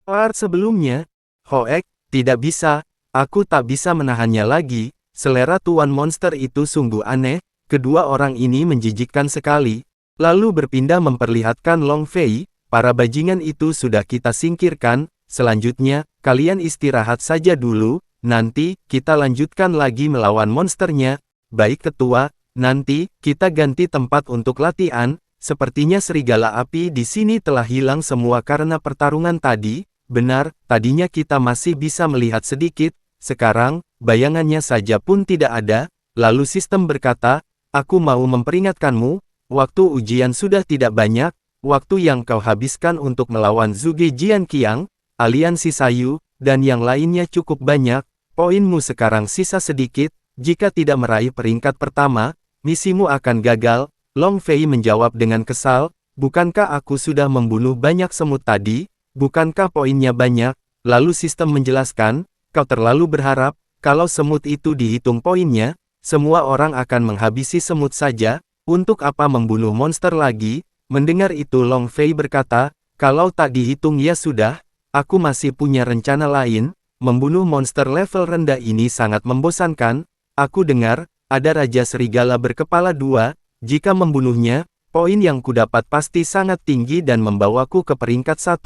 Sebelumnya, Hoek, tidak bisa, aku tak bisa menahannya lagi, selera Tuan Monster itu sungguh aneh, kedua orang ini menjijikkan sekali, lalu berpindah memperlihatkan Long Fei, para bajingan itu sudah kita singkirkan, selanjutnya, kalian istirahat saja dulu, nanti, kita lanjutkan lagi melawan monsternya, baik ketua, nanti, kita ganti tempat untuk latihan, sepertinya serigala api di sini telah hilang semua karena pertarungan tadi. Benar, tadinya kita masih bisa melihat sedikit, sekarang, bayangannya saja pun tidak ada, lalu sistem berkata, aku mau memperingatkanmu, waktu ujian sudah tidak banyak, waktu yang kau habiskan untuk melawan Zhuge Jianqiang, aliansi Sayu, dan yang lainnya cukup banyak, poinmu sekarang sisa sedikit, jika tidak meraih peringkat pertama, misimu akan gagal. Long Fei menjawab dengan kesal, bukankah aku sudah membunuh banyak semut tadi? Bukankah poinnya banyak? Lalu sistem menjelaskan, kau terlalu berharap, kalau semut itu dihitung poinnya, semua orang akan menghabisi semut saja, untuk apa membunuh monster lagi? Mendengar itu Long Fei berkata, kalau tak dihitung ya sudah, aku masih punya rencana lain, membunuh monster level rendah ini sangat membosankan, aku dengar, ada Raja Serigala berkepala dua, jika membunuhnya, poin yang kudapat pasti sangat tinggi dan membawaku ke peringkat 1,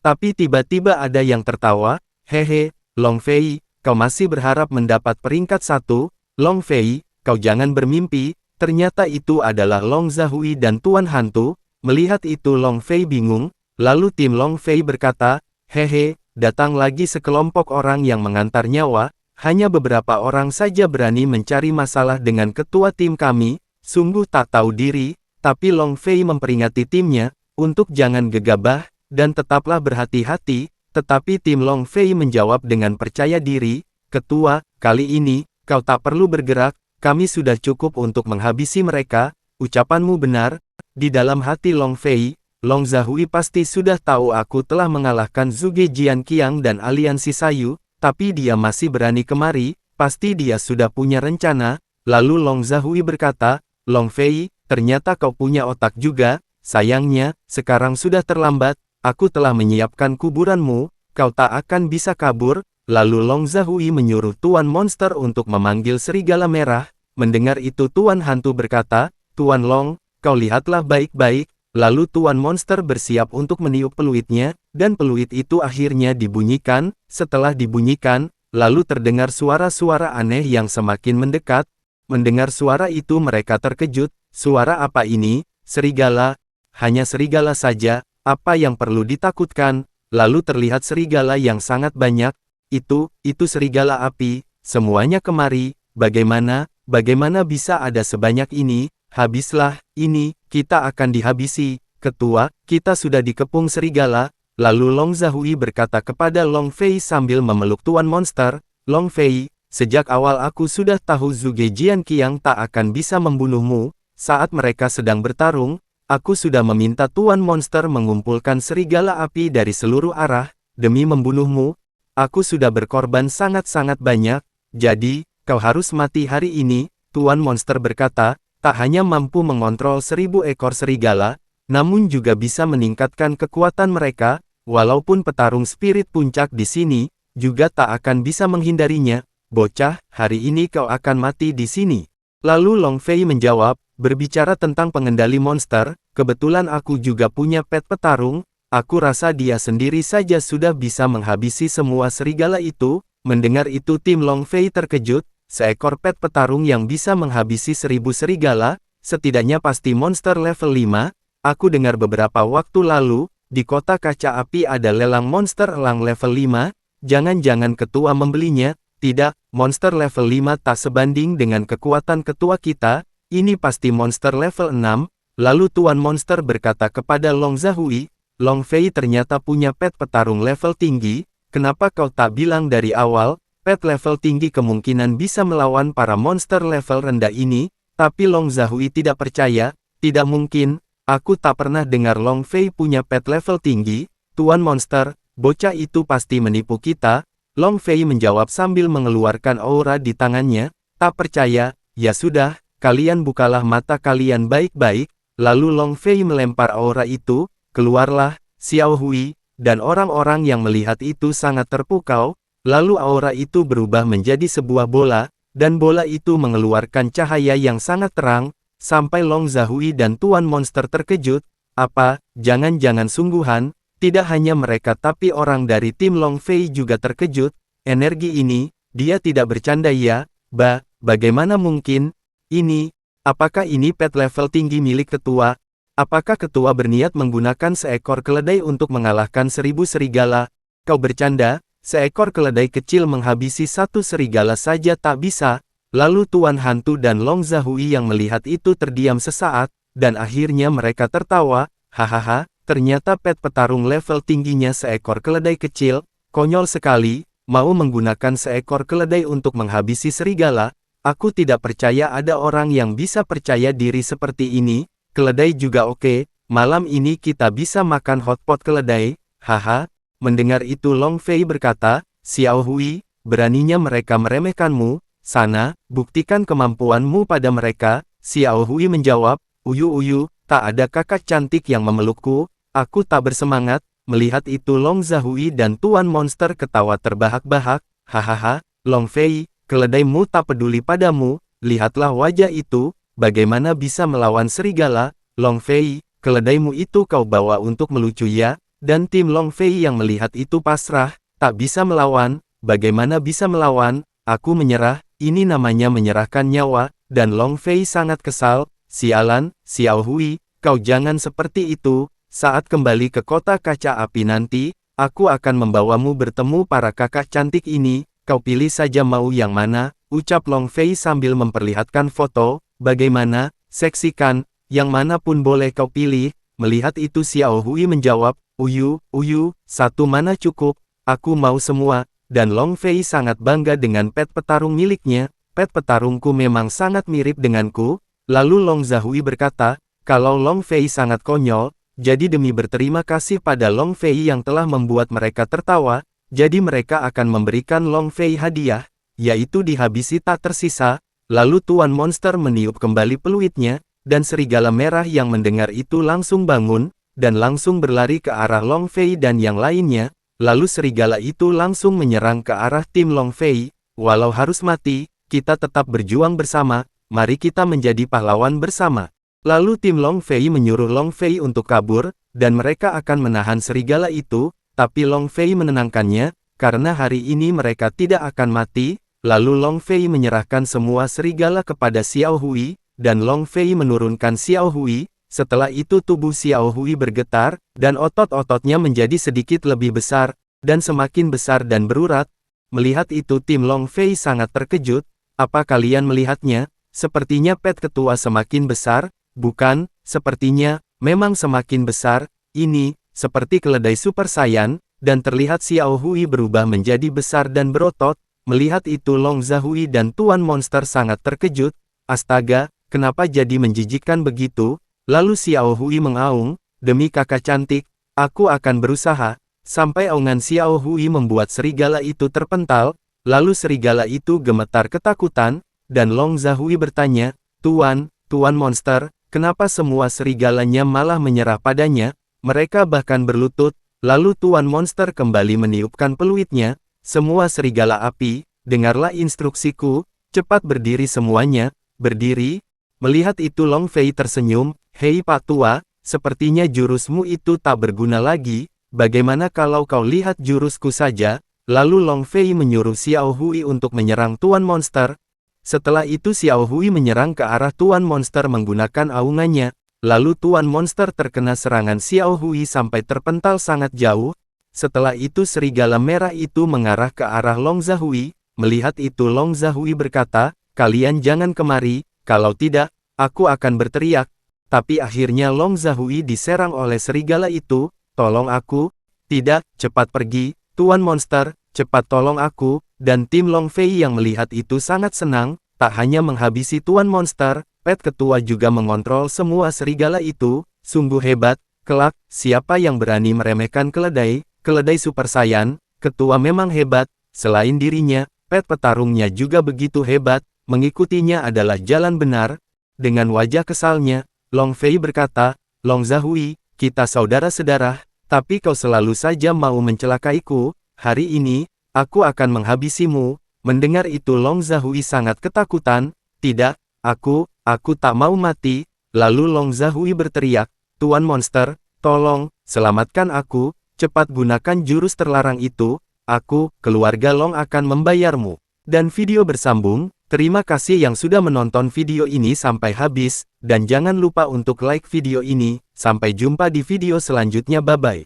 tapi tiba-tiba ada yang tertawa, hehe, Long Fei, kau masih berharap mendapat peringkat 1, Long Fei, kau jangan bermimpi, ternyata itu adalah Long Zhui dan Tuan Hantu, melihat itu Long Fei bingung, lalu tim Long Fei berkata, hehe, datang lagi sekelompok orang yang mengantar nyawa, hanya beberapa orang saja berani mencari masalah dengan ketua tim kami, sungguh tak tahu diri, tapi Long Fei memperingati timnya, untuk jangan gegabah, dan tetaplah berhati-hati, tetapi tim Long Fei menjawab dengan percaya diri, ketua, kali ini, kau tak perlu bergerak, kami sudah cukup untuk menghabisi mereka, ucapanmu benar, di dalam hati Long Fei, Long Zhui pasti sudah tahu aku telah mengalahkan Zhuge Jianqiang dan aliansi Sayu, tapi dia masih berani kemari, pasti dia sudah punya rencana, lalu Long Zhui berkata, Long Fei, ternyata kau punya otak juga, sayangnya, sekarang sudah terlambat, aku telah menyiapkan kuburanmu, kau tak akan bisa kabur. Lalu Long Zhui menyuruh Tuan Monster untuk memanggil serigala merah. Mendengar itu Tuan Hantu berkata, Tuan Long, kau lihatlah baik-baik. Lalu Tuan Monster bersiap untuk meniup peluitnya, dan peluit itu akhirnya dibunyikan. Setelah dibunyikan, lalu terdengar suara-suara aneh yang semakin mendekat. Mendengar suara itu mereka terkejut, suara apa ini? Serigala? Hanya serigala saja. Apa yang perlu ditakutkan? Lalu terlihat serigala yang sangat banyak. Itu serigala api. Semuanya kemari. Bagaimana bisa ada sebanyak ini? Habislah, ini, kita akan dihabisi. Ketua, kita sudah dikepung serigala. Lalu Long Zhui berkata kepada Long Fei sambil memeluk Tuan Monster, Long Fei, sejak awal aku sudah tahu Zhuge Jianqiang tak akan bisa membunuhmu. Saat mereka sedang bertarung, aku sudah meminta Tuan Monster mengumpulkan serigala api dari seluruh arah, demi membunuhmu. Aku sudah berkorban sangat-sangat banyak, jadi, kau harus mati hari ini. Tuan Monster berkata, tak hanya mampu mengontrol 1000 ekor serigala, namun juga bisa meningkatkan kekuatan mereka, walaupun petarung spirit puncak di sini, juga tak akan bisa menghindarinya. Bocah, hari ini kau akan mati di sini. Lalu Long Fei menjawab, berbicara tentang pengendali monster, kebetulan aku juga punya pet petarung, aku rasa dia sendiri saja sudah bisa menghabisi semua serigala itu. Mendengar itu tim Long Fei terkejut, seekor pet petarung yang bisa menghabisi 1000 serigala, setidaknya pasti monster level 5, aku dengar beberapa waktu lalu, di kota kaca api ada lelang monster elang level 5, jangan-jangan ketua membelinya. Tidak, monster level 5 tak sebanding dengan kekuatan ketua kita, ini pasti monster level 6, lalu Tuan Monster berkata kepada Long Zhui, Long Fei ternyata punya pet petarung level tinggi, kenapa kau tak bilang dari awal, pet level tinggi kemungkinan bisa melawan para monster level rendah ini, tapi Long Zhui tidak percaya, tidak mungkin, aku tak pernah dengar Long Fei punya pet level tinggi, Tuan Monster, bocah itu pasti menipu kita. Long Fei menjawab sambil mengeluarkan aura di tangannya, tak percaya, ya sudah, kalian bukalah mata kalian baik-baik, lalu Long Fei melempar aura itu, keluarlah, Xiao Hui, dan orang-orang yang melihat itu sangat terpukau, lalu aura itu berubah menjadi sebuah bola, dan bola itu mengeluarkan cahaya yang sangat terang, sampai Long Zhui dan Tuan Monster terkejut. Apa, jangan-jangan sungguhan, tidak hanya mereka tapi orang dari tim Long Fei juga terkejut. Energi ini, dia tidak bercanda ya, bagaimana mungkin? Apakah ini pet level tinggi milik ketua? Apakah ketua berniat menggunakan seekor keledai untuk mengalahkan 1000 serigala? Kau bercanda, seekor keledai kecil menghabisi satu serigala saja tak bisa. Lalu Tuan Hantu dan Long Zhui yang melihat itu terdiam sesaat, dan akhirnya mereka tertawa. Hahaha, ternyata pet petarung level tingginya seekor keledai kecil, konyol sekali. Mau menggunakan seekor keledai untuk menghabisi serigala? Aku tidak percaya ada orang yang bisa percaya diri seperti ini. Keledai juga oke, malam ini kita bisa makan hotpot keledai. Haha. Mendengar itu Long Fei berkata, Xiao Hui, beraninya mereka meremehkanmu. Sana, buktikan kemampuanmu pada mereka. Xiao Hui menjawab, Uyu, tak ada kakak cantik yang memelukku. Aku tak bersemangat. Melihat itu Long Zhui dan Tuan Monster ketawa terbahak-bahak. Hahaha, Long Fei, keledaimu tak peduli padamu. Lihatlah wajah itu, bagaimana bisa melawan serigala? Long Fei, keledaimu itu kau bawa untuk melucu ya? Dan tim Long Fei yang melihat itu pasrah, tak bisa melawan. Bagaimana bisa melawan? Aku menyerah, ini namanya menyerahkan nyawa. Dan Long Fei sangat kesal. Sialan, Xiao Hui, kau jangan seperti itu. Saat kembali ke kota kaca api nanti, aku akan membawamu bertemu para kakak cantik ini. Kau pilih saja mau yang mana, ucap Long Fei sambil memperlihatkan foto. Bagaimana, seksikan, yang mana pun boleh kau pilih. Melihat itu Xiao Hui menjawab, Uyu, satu mana cukup, aku mau semua. Dan Long Fei sangat bangga dengan pet petarung miliknya. Pet petarungku memang sangat mirip denganku. Lalu Long Zhui berkata, kalau Long Fei sangat konyol, jadi demi berterima kasih pada Long Fei yang telah membuat mereka tertawa, jadi mereka akan memberikan Long Fei hadiah, yaitu dihabisi tak tersisa. Lalu Tuan Monster meniup kembali peluitnya, dan serigala merah yang mendengar itu langsung bangun, dan langsung berlari ke arah Long Fei dan yang lainnya. Lalu serigala itu langsung menyerang ke arah tim Long Fei. Walau harus mati, kita tetap berjuang bersama, mari kita menjadi pahlawan bersama. Lalu tim Long Fei menyuruh Long Fei untuk kabur, dan mereka akan menahan serigala itu, tapi Long Fei menenangkannya, karena hari ini mereka tidak akan mati. Lalu Long Fei menyerahkan semua serigala kepada Xiao Hui, dan Long Fei menurunkan Xiao Hui. Setelah itu tubuh Xiao Hui bergetar, dan otot-ototnya menjadi sedikit lebih besar, dan semakin besar dan berurat. Melihat itu tim Long Fei sangat terkejut. Apa kalian melihatnya? Sepertinya pet ketua semakin besar. Bukan, sepertinya, memang semakin besar. Ini, seperti keledai Super Saiyan, dan terlihat Xiao Hui berubah menjadi besar dan berotot. Melihat itu Long Zhui dan Tuan Monster sangat terkejut. Astaga, kenapa jadi menjijikkan begitu? Lalu Xiao Hui mengaung, demi kakak cantik, aku akan berusaha. Sampai aungan Xiao Hui membuat serigala itu terpental. Lalu serigala itu gemetar ketakutan, dan Long Zhui bertanya, Tuan Monster, kenapa semua serigalanya malah menyerah padanya? Mereka bahkan berlutut. Lalu Tuan Monster kembali meniupkan peluitnya. Semua serigala api, dengarlah instruksiku, cepat berdiri semuanya, berdiri. Melihat itu Long Fei tersenyum, hei Pak Tua, sepertinya jurusmu itu tak berguna lagi, bagaimana kalau kau lihat jurusku saja? Lalu Long Fei menyuruh Xiao Hui untuk menyerang Tuan Monster. Setelah itu Xiao Hui menyerang ke arah Tuan Monster menggunakan aungannya. Lalu Tuan Monster terkena serangan Xiao Hui sampai terpental sangat jauh. Setelah itu serigala merah itu mengarah ke arah Long Zhui. Melihat itu Long Zhui berkata, kalian jangan kemari, kalau tidak, aku akan berteriak. Tapi akhirnya Long Zhui diserang oleh serigala itu. Tolong aku. Tidak, cepat pergi, Tuan Monster, cepat tolong aku. Dan tim Long Fei yang melihat itu sangat senang, tak hanya menghabisi Tuan Monster, pet ketua juga mengontrol semua serigala itu. Sungguh hebat. Kelak, siapa yang berani meremehkan keledai Super Saiyan? Ketua memang hebat. Selain dirinya, pet petarungnya juga begitu hebat. Mengikutinya adalah jalan benar. Dengan wajah kesalnya, Long Fei berkata, Long Zhui, kita saudara-saudara, Tapi kau selalu saja mau mencelakaiku, hari ini, aku akan menghabisimu. Mendengar itu Long Zhui sangat ketakutan. Tidak, aku tak mau mati. Lalu Long Zhui berteriak, Tuan Monster, tolong, selamatkan aku, cepat gunakan jurus terlarang itu, keluarga Long akan membayarmu. Dan video bersambung. Terima kasih yang sudah menonton video ini sampai habis, dan jangan lupa untuk like video ini. Sampai jumpa di video selanjutnya, bye-bye.